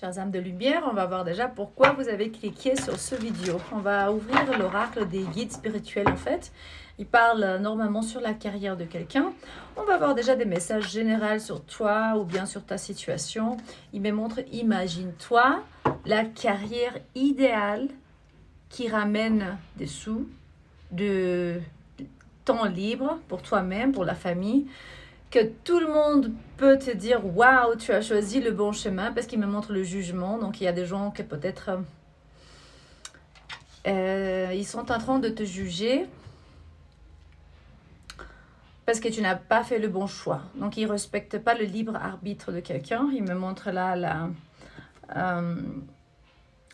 Chers âmes de lumière, on va voir déjà pourquoi vous avez cliqué sur ce vidéo. On va ouvrir l'oracle des guides spirituels en fait. Il parle normalement sur la carrière de quelqu'un. On va voir déjà des messages généraux sur toi ou bien sur ta situation. Il me montre, imagine-toi la carrière idéale qui ramène des sous, de temps libre pour toi-même, pour la famille, que tout le monde peut te dire « Waouh, tu as choisi le bon chemin » parce qu'il me montre le jugement. Donc, il y a des gens qui peut-être ils sont en train de te juger parce que tu n'as pas fait le bon choix. Donc, ils ne respectent pas le libre arbitre de quelqu'un. Il me montre là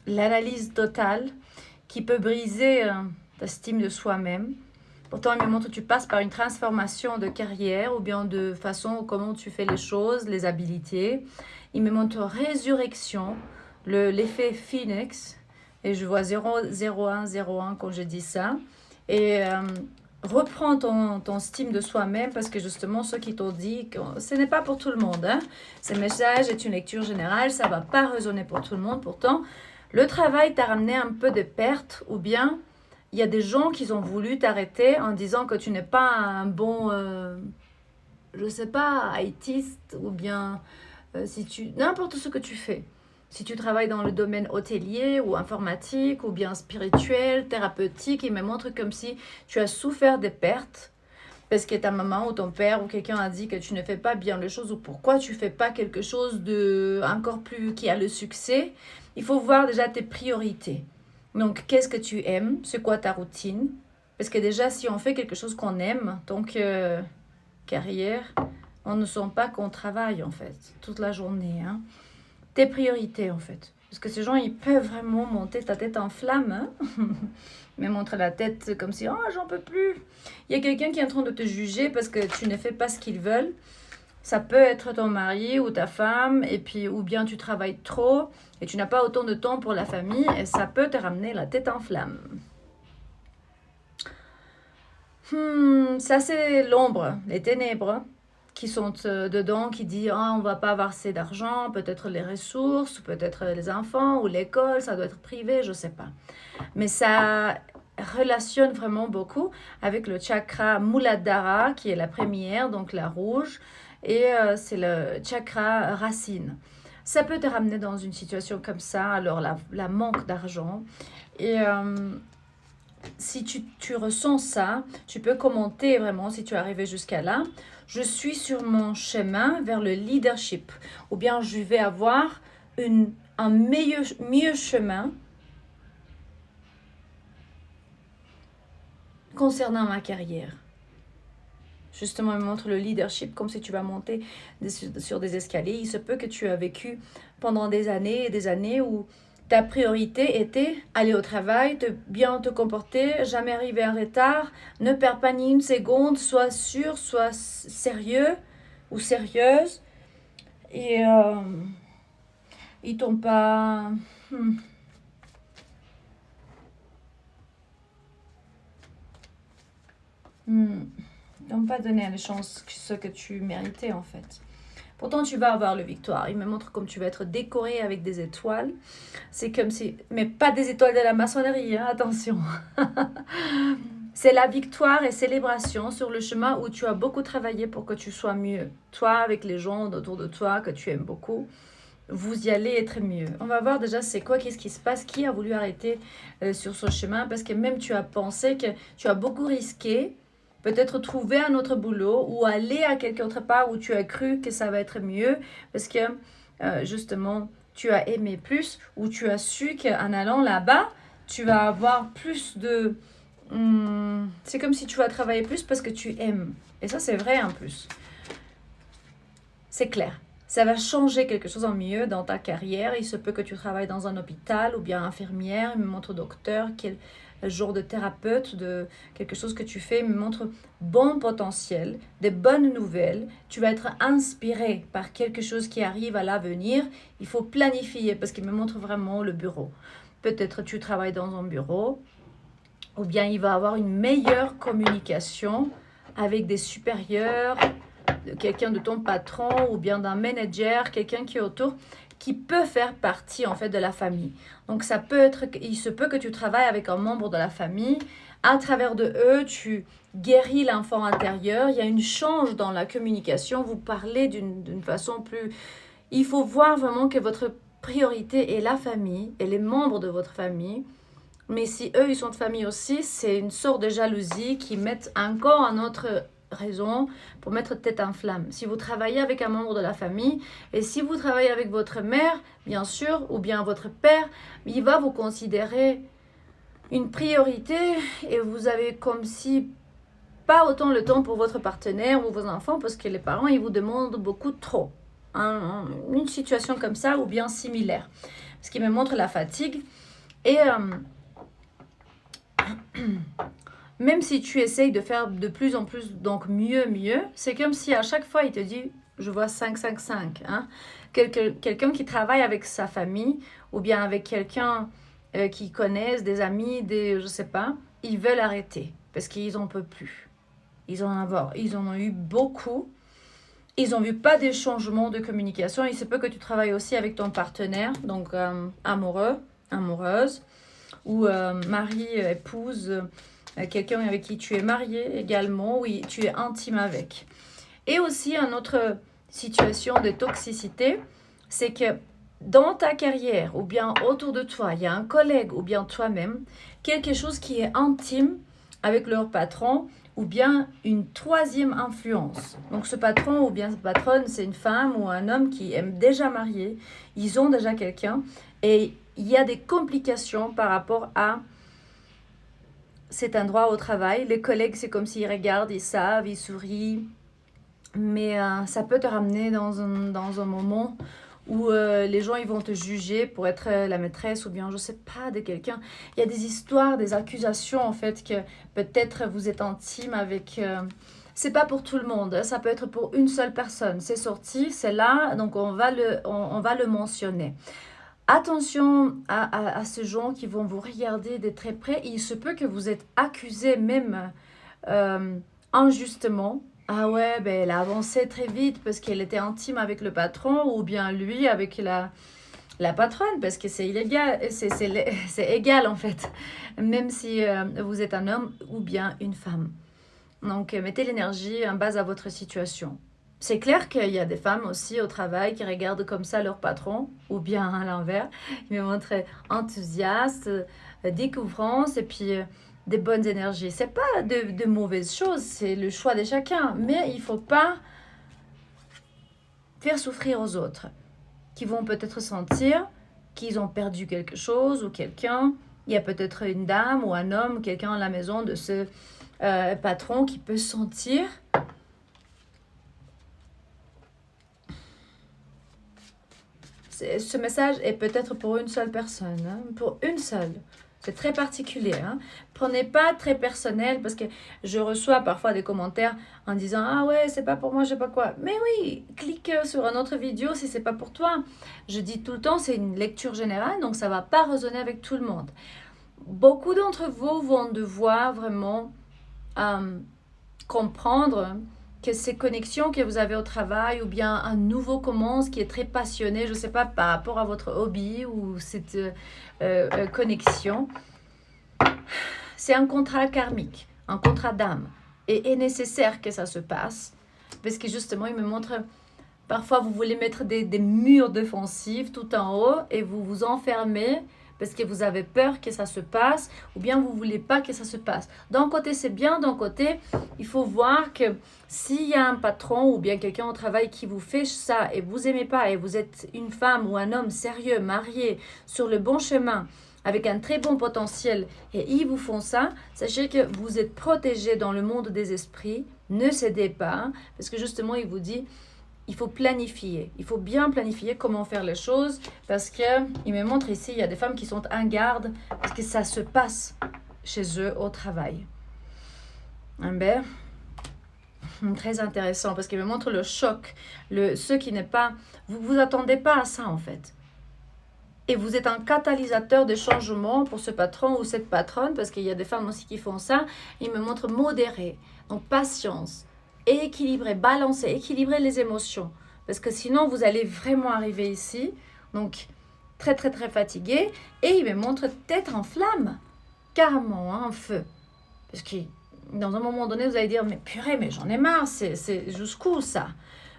l'analyse totale qui peut briser l'estime de soi-même. Pourtant, il me montre que tu passes par une transformation de carrière ou bien de façon comment tu fais les choses, les habiletés. Il me montre résurrection, l'effet phoenix. Et je vois 00101 quand je dis ça. Et reprends ton estime de soi-même parce que justement, ceux qui t'ont dit que ce n'est pas pour tout le monde. Hein. Ce message est une lecture générale, ça ne va pas résonner pour tout le monde. Pourtant, le travail t'a ramené un peu de perte ou bien il y a des gens qui ont voulu t'arrêter en disant que tu n'es pas un bon, je ne sais pas, haïtiste ou bien n'importe ce que tu fais. Si tu travailles dans le domaine hôtelier ou informatique ou bien spirituel, thérapeutique, il me montre comme si tu as souffert des pertes parce que ta maman ou ton père ou quelqu'un a dit que tu ne fais pas bien les choses ou pourquoi tu ne fais pas quelque chose de encore plus qui a le succès. Il faut voir déjà tes priorités. Donc, qu'est-ce que tu aimes? C'est quoi ta routine? Parce que déjà, si on fait quelque chose qu'on aime, donc carrière, on ne sent pas qu'on travaille en fait, toute la journée. Hein. Tes priorités en fait. Parce que ces gens, ils peuvent vraiment monter ta tête en flamme. Hein. Mais montre la tête comme si, oh, j'en peux plus. Il y a quelqu'un qui est en train de te juger parce que tu ne fais pas ce qu'ils veulent. Ça peut être ton mari ou ta femme, et puis ou bien tu travailles trop et tu n'as pas autant de temps pour la famille et ça peut te ramener la tête en flamme. Ça c'est l'ombre, les ténèbres qui sont dedans, qui dit oh, on va pas avoir assez d'argent, peut-être les ressources, peut-être les enfants ou l'école, ça doit être privé, je sais pas. Mais ça relationne vraiment beaucoup avec le chakra Muladhara qui est la première, donc la rouge. Et c'est le chakra racine. Ça peut te ramener dans une situation comme ça, alors la manque d'argent. Et si tu ressens ça, tu peux commenter vraiment si tu es arrivé jusqu'à là. Je suis sur mon chemin vers le leadership. Ou bien je vais avoir un meilleur chemin concernant ma carrière. Justement, il montre le leadership comme si tu vas monter sur des escaliers. Il se peut que tu as vécu pendant des années et des années où ta priorité était aller au travail, bien te comporter, jamais arriver en retard, ne perds pas ni une seconde, sois sûr, sois sérieux ou sérieuse. Et ils t'ont pas... n'ont pas donné les chances ce que tu méritais en fait. Pourtant, tu vas avoir le victoire. Il me montre comme tu vas être décoré avec des étoiles. C'est comme si... Mais pas des étoiles de la maçonnerie, hein, attention. C'est la victoire et célébration sur le chemin où tu as beaucoup travaillé pour que tu sois mieux. Toi, avec les gens autour de toi que tu aimes beaucoup, vous y allez être mieux. On va voir déjà c'est quoi, qu'est-ce qui se passe, qui a voulu arrêter sur ce chemin. Parce que même tu as pensé que tu as beaucoup risqué, peut-être trouver un autre boulot ou aller à quelque autre part où tu as cru que ça va être mieux parce que justement tu as aimé plus ou tu as su qu'en allant là-bas, tu vas avoir plus de... c'est comme si tu vas travailler plus parce que tu aimes. Et ça, c'est vrai en plus. C'est clair. Ça va changer quelque chose en mieux dans ta carrière. Il se peut que tu travailles dans un hôpital ou bien infirmière. Il me montre docteur, quel genre de thérapeute, de quelque chose que tu fais. Il me montre bon potentiel, des bonnes nouvelles. Tu vas être inspiré par quelque chose qui arrive à l'avenir. Il faut planifier parce qu'il me montre vraiment le bureau. Peut-être tu travailles dans un bureau ou bien il va avoir une meilleure communication avec des supérieurs, quelqu'un de ton patron ou bien d'un manager, quelqu'un qui est autour, qui peut faire partie en fait de la famille. Donc ça peut être, il se peut que tu travailles avec un membre de la famille, à travers de eux, tu guéris l'enfant intérieur, il y a une change dans la communication, vous parlez d'une façon plus... Il faut voir vraiment que votre priorité est la famille et les membres de votre famille. Mais si eux, ils sont de famille aussi, c'est une sorte de jalousie qui met encore une autre raison pour mettre tête en flamme. Si vous travaillez avec un membre de la famille et si vous travaillez avec votre mère, bien sûr, ou bien votre père, il va vous considérer une priorité et vous avez comme si pas autant le temps pour votre partenaire ou vos enfants parce que les parents, ils vous demandent beaucoup trop. Une situation comme ça ou bien similaire. Ce qui me montre la fatigue. Et même si tu essayes de faire de plus en plus, donc mieux, c'est comme si à chaque fois il te dit, je vois 5, 5, 5. Hein? Quelqu'un qui travaille avec sa famille ou bien avec quelqu'un qui connaissent, des amis, je sais pas, ils veulent arrêter parce qu'ils en peuvent plus. Ils en ont eu beaucoup. Ils n'ont vu pas des changements de communication. Il se peut que tu travailles aussi avec ton partenaire, donc amoureux, amoureuse, ou mari, épouse, quelqu'un avec qui tu es marié également, oui, tu es intime avec. Et aussi, une autre situation de toxicité, c'est que dans ta carrière ou bien autour de toi, il y a un collègue ou bien toi-même, quelque chose qui est intime avec leur patron ou bien une troisième influence. Donc ce patron ou bien cette patronne, c'est une femme ou un homme qui est déjà marié, ils ont déjà quelqu'un et il y a des complications par rapport à cet endroit au travail. Les collègues, c'est comme s'ils regardent, ils savent, ils sourient, mais ça peut te ramener dans un moment où les gens ils vont te juger pour être la maîtresse ou bien je sais pas de quelqu'un. Il y a des histoires, des accusations en fait que peut-être vous êtes intime avec... c'est pas pour tout le monde, ça peut être pour une seule personne. C'est sorti, c'est là, donc on va le mentionner. Attention à ces gens qui vont vous regarder de très près. Il se peut que vous êtes accusé même injustement. Ah ouais, ben elle a avancé très vite parce qu'elle était intime avec le patron ou bien lui avec la patronne parce que c'est illégal, c'est égal en fait, même si vous êtes un homme ou bien une femme. Donc mettez l'énergie en base à votre situation. C'est clair qu'il y a des femmes aussi au travail qui regardent comme ça leur patron ou bien à l'envers. Ils me montrent enthousiastes, découvrance et puis... des bonnes énergies. C'est pas de mauvaises choses, c'est le choix de chacun. Mais il faut pas faire souffrir aux autres, qui vont peut-être sentir qu'ils ont perdu quelque chose ou quelqu'un. Il y a peut-être une dame ou un homme, quelqu'un à la maison de ce patron qui peut sentir ce message est peut-être pour une seule personne, hein, pour une seule. C'est très particulier. Hein. Prenez pas très personnel parce que je reçois parfois des commentaires en disant ah ouais c'est pas pour moi je sais pas quoi. Mais oui, clique sur une autre vidéo si c'est pas pour toi. Je dis tout le temps c'est une lecture générale donc ça va pas résonner avec tout le monde. Beaucoup d'entre vous vont devoir vraiment comprendre que ces connexions que vous avez au travail ou bien un nouveau commence qui est très passionné, je ne sais pas, par rapport à votre hobby ou cette connexion, c'est un contrat karmique, un contrat d'âme. Et est nécessaire que ça se passe parce que justement, il me montre, parfois vous voulez mettre des murs défensifs tout en haut et vous vous enfermez parce que vous avez peur que ça se passe ou bien vous ne voulez pas que ça se passe. D'un côté, c'est bien. D'un côté, il faut voir que s'il y a un patron ou bien quelqu'un au travail qui vous fait ça et vous n'aimez pas et vous êtes une femme ou un homme sérieux, marié, sur le bon chemin, avec un très bon potentiel et ils vous font ça, sachez que vous êtes protégé dans le monde des esprits. Ne cédez pas parce que justement, il vous dit... il faut planifier. Il faut bien planifier comment faire les choses parce qu'il me montre ici, il y a des femmes qui sont en garde parce que ça se passe chez eux au travail. Ben, très intéressant parce qu'il me montre le choc, ce qui n'est pas... Vous attendez pas à ça en fait. Et vous êtes un catalyseur de changement pour ce patron ou cette patronne parce qu'il y a des femmes aussi qui font ça. Il me montre modéré, donc patience. Équilibrer, balancer, équilibrer les émotions. Parce que sinon, vous allez vraiment arriver ici Donc, très, très, très fatigué. Et il me montre tête en flamme, carrément, hein, en feu. Parce que dans un moment donné, vous allez dire, mais purée, mais j'en ai marre, c'est jusqu'où ça?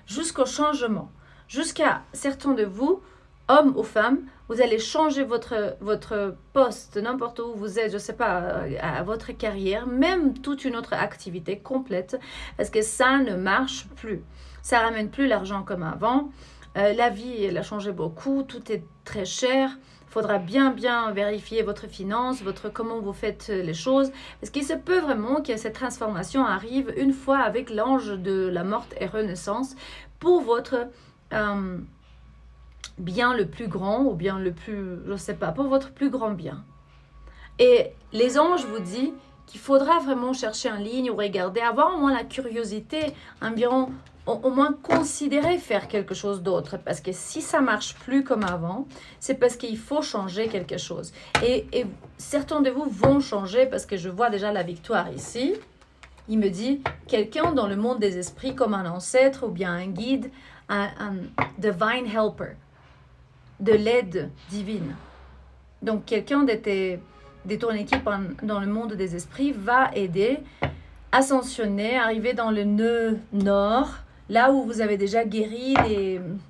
Jusqu'au changement. Jusqu'à certains de vous, hommes ou femmes, vous allez changer votre poste, n'importe où vous êtes, je ne sais pas, à votre carrière, même toute une autre activité complète, parce que ça ne marche plus. Ça ne ramène plus l'argent comme avant. La vie, elle a changé beaucoup, tout est très cher. Il faudra bien vérifier votre finance, comment vous faites les choses, parce qu'il se peut vraiment que cette transformation arrive une fois avec l'ange de la mort et renaissance pour votre bien le plus grand, ou bien le plus, je ne sais pas, pour votre plus grand bien. Et les anges vous disent qu'il faudra vraiment chercher en ligne ou regarder, avoir au moins la curiosité, environ, au moins considérer faire quelque chose d'autre. Parce que si ça ne marche plus comme avant, c'est parce qu'il faut changer quelque chose. Et certains de vous vont changer parce que je vois déjà la victoire ici. Il me dit, quelqu'un dans le monde des esprits comme un ancêtre ou bien un guide, un divine helper, de l'aide divine. Donc quelqu'un de ton équipe dans le monde des esprits va aider, ascensionner, arriver dans le nœud nord, là où vous avez déjà guéri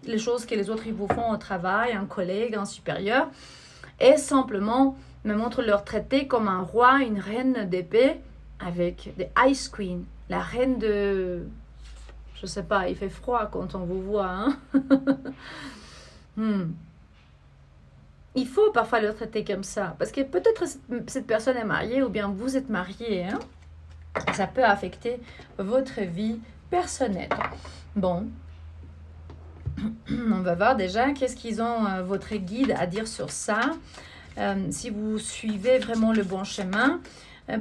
les choses que les autres ils vous font au travail, un collègue, un supérieur, et simplement me montre leur traiter comme un roi, une reine d'épée, avec des Ice Queen, la reine de... Je sais pas, il fait froid quand on vous voit, hein. Il faut parfois le traiter comme ça, parce que peut-être cette personne est mariée ou bien vous êtes marié, hein? Ça peut affecter votre vie personnelle. Bon, on va voir déjà qu'est-ce qu'ils ont, votre guide, à dire sur ça. Si vous suivez vraiment le bon chemin,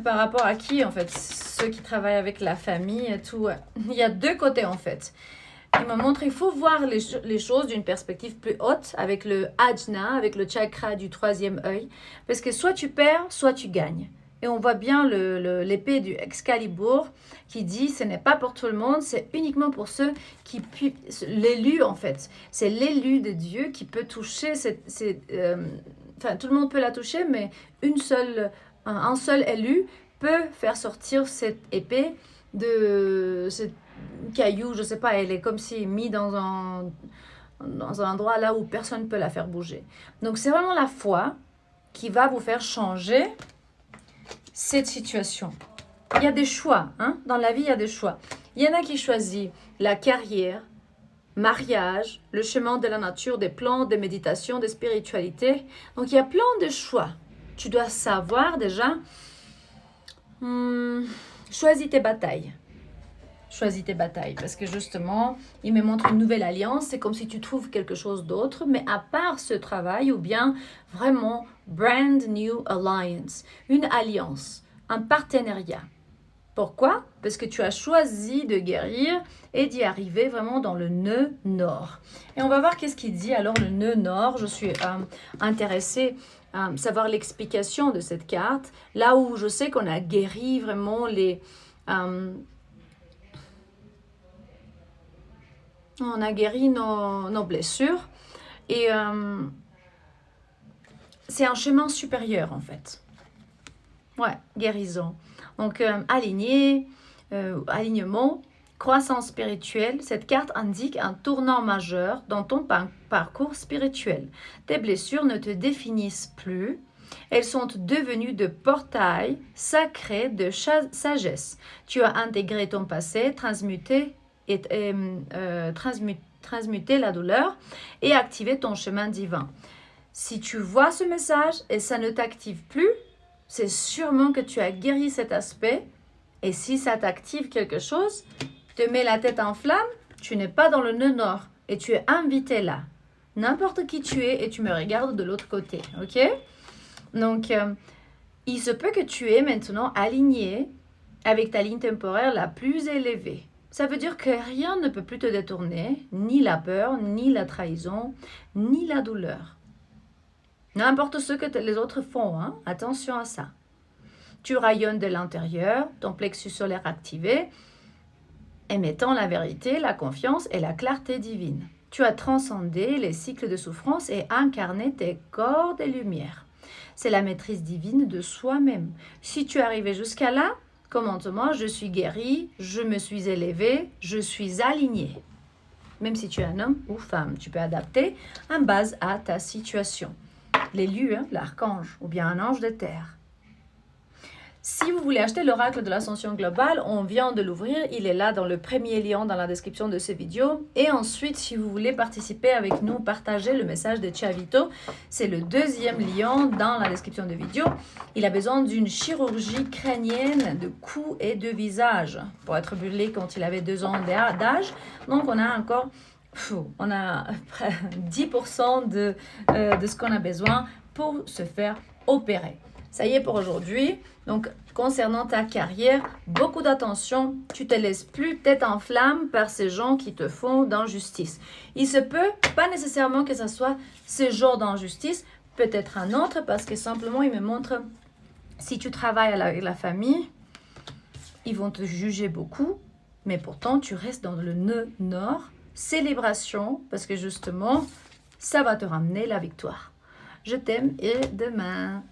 par rapport à qui, en fait, ceux qui travaillent avec la famille et tout. Il y a deux côtés, en fait. Il me montre qu'il faut voir les choses d'une perspective plus haute, avec le ajna, avec le chakra du troisième œil. Parce que soit tu perds, soit tu gagnes. Et on voit bien l'épée du Excalibur qui dit ce n'est pas pour tout le monde, c'est uniquement pour ceux qui l'élu, en fait. C'est l'élu de Dieu qui peut toucher enfin, tout le monde peut la toucher, mais un seul élu peut faire sortir cette épée de cette caillou, je sais pas, elle est comme si mise dans un endroit là où personne ne peut la faire bouger. Donc c'est vraiment la foi qui va vous faire changer cette situation. Il y a des choix, hein? Dans la vie, il y a des choix. Il y en a qui choisissent la carrière, mariage, le chemin de la nature, des plantes, des méditations, des spiritualités. Donc il y a plein de choix. Tu dois savoir déjà, choisis tes batailles. Choisis tes batailles, parce que justement, il me montre une nouvelle alliance, c'est comme si tu trouves quelque chose d'autre, mais à part ce travail, ou bien vraiment brand new alliance, une alliance, un partenariat. Pourquoi? Parce que tu as choisi de guérir et d'y arriver vraiment dans le nœud nord. Et on va voir qu'est-ce qu'il dit alors le nœud nord. Je suis intéressée à savoir l'explication de cette carte, là où je sais qu'on a guéri vraiment on a guéri nos blessures. Et c'est un chemin supérieur, en fait. Ouais, guérison. Donc, alignement, croissance spirituelle. Cette carte indique un tournant majeur dans ton parcours spirituel. Tes blessures ne te définissent plus. Elles sont devenues de portails sacrés de sagesse. Tu as intégré ton passé, transmuté la douleur et activer ton chemin divin. Si tu vois ce message et ça ne t'active plus, c'est sûrement que tu as guéri cet aspect. Et si ça t'active quelque chose, te met la tête en flamme, tu n'es pas dans le nœud nord et tu es invité là. N'importe qui tu es et tu me regardes de l'autre côté, ok? Donc, il se peut que tu es maintenant aligné avec ta ligne temporaire la plus élevée. Ça veut dire que rien ne peut plus te détourner, ni la peur, ni la trahison, ni la douleur. N'importe ce que les autres font, hein? Attention à ça. Tu rayonnes de l'intérieur, ton plexus solaire activé, émettant la vérité, la confiance et la clarté divine. Tu as transcendé les cycles de souffrance et incarné tes corps de lumière. C'est la maîtrise divine de soi-même. Si tu es arrivé jusqu'à là, commente-moi, je suis guéri, je me suis élevé, je suis aligné. Même si tu es un homme ou femme, tu peux adapter en base à ta situation. L'élu, l'archange ou bien un ange de terre. Si vous voulez acheter l'oracle de l'ascension globale, on vient de l'ouvrir. Il est là dans le premier lien dans la description de cette vidéo. Et ensuite, si vous voulez participer avec nous, partager le message de Chavito, c'est le deuxième lien dans la description de vidéo. Il a besoin d'une chirurgie crânienne de cou et de visage pour être brûlé quand il avait 2 ans d'âge. Donc, on a encore... on a 10% de ce qu'on a besoin pour se faire opérer. Ça y est pour aujourd'hui. Donc, concernant ta carrière, beaucoup d'attention. Tu te laisses plus tête en flamme par ces gens qui te font d'injustice. Il se peut, pas nécessairement que ce soit ce genre d'injustice, peut-être un autre, parce que simplement, il me montre, si tu travailles avec la famille, ils vont te juger beaucoup, mais pourtant, tu restes dans le nœud nord. Célébration, parce que justement, ça va te ramener la victoire. Je t'aime et demain.